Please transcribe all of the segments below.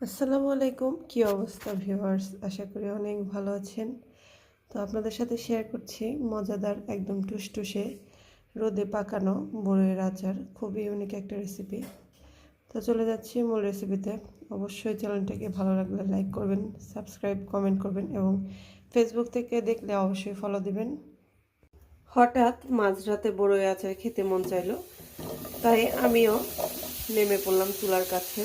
আসসালামু আলাইকুম, কি অবস্থা ভিউয়ার্স? আশা করি অনেক ভালো আছেন। তো আপনাদের সাথে শেয়ার করছি মজাদার একদম টুসটুসে রোদে পাকানো বড়ইয়ের আচার। খুবই ইউনিক একটা রেসিপি। তো চলে যাচ্ছি মূল রেসিপিতে। অবশ্যই চ্যানেলটাকে ভালো লাগলে লাইক করবেন, সাবস্ক্রাইব, কমেন্ট করবেন এবং ফেসবুক থেকে দেখলে অবশ্যই ফলো দিবেন। হঠাৎ মাঝরাতে বড়ই আচার খেতে মন চাইলো, তাই আমিও নেমে পড়লাম চুলার কাছে।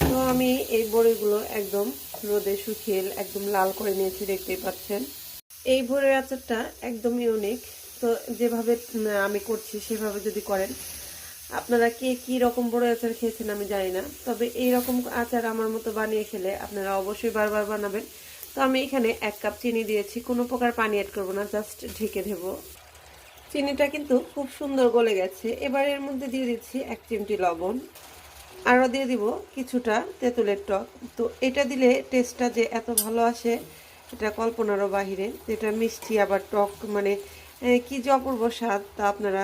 তো আমি এই বড়িগুলো একদম রোদে শুকিয়ে একদম লাল করে নিয়েছি, দেখতেই পাচ্ছেন। এই বড়ির আচারটা একদম ইউনিক। তো যেভাবে আমি করছি সেভাবে যদি করেন, আপনারা কে কি রকম বড়ি আচার খেয়েছেন আমি জানি না, তবে এই রকম আচার আমার মতো বানিয়ে খেলে আপনারা অবশ্যই বারবার বানাবেন। তো আমি এখানে 1 কাপ চিনি দিয়েছি, কোনো প্রকার পানি অ্যাড করবো না, জাস্ট ঢেকে দেবো। চিনিটা কিন্তু খুব সুন্দর গলে গেছে। এবার এর মধ্যে দিয়ে দিচ্ছি 1 চিমটি লবণ, আরও দিয়ে দিব কিছুটা তেঁতুলের টক। তো এটা দিলে টেস্টটা যে এত ভালো আসে এটা কল্পনারও বাহিরে। এটা মিষ্টি আবার টক, মানে কি যে অপূর্ব স্বাদ, তা আপনারা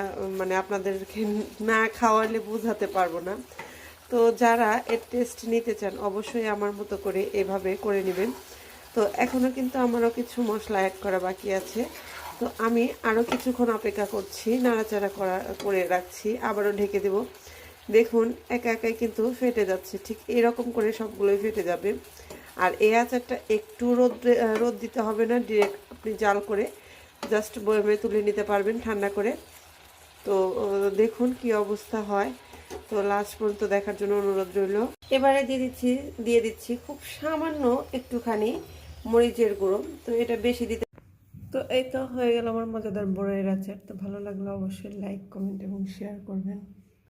আপনাদেরকে না খাওয়ালে বোঝাতে পারবো না। তো যারা এর টেস্ট নিতে চান অবশ্যই আমার মতো করে এভাবে করে নেবেন। তো এখনও কিন্তু আমারও কিছু মশলা অ্যাড করা বাকি আছে। তো আমি আরও কিছুক্ষণ অপেক্ষা করছি, নাড়াচাড়া করে রাখছি, আবারও ঢেকে দেব। দেখুন একা একাই কিন্তু ফেটে যাচ্ছে, ঠিক এরকম করে সবগুলোই ফেটে যাবে। আর এই আচারটা একটু রোদ দিতে হবে না, ডিরেক্ট আপনি জাল করে জাস্ট বয়মে তুলে নিতে পারবেন ঠান্ডা করে। তো দেখুন কি অবস্থা হয়। তো লাস্ট পর্যন্ত দেখার জন্য অনুরোধ রইল। এবারে দিয়ে দিচ্ছি খুব সামান্য একটুখানি মরিচের গুঁড়ো। তো এটা বেশি দিতে। তো এই তো হয়ে গেল আমার মজাদার বড়ইয়ের আচার। তো ভালো লাগলে অবশ্যই লাইক, কমেন্ট এবং শেয়ার করবেন।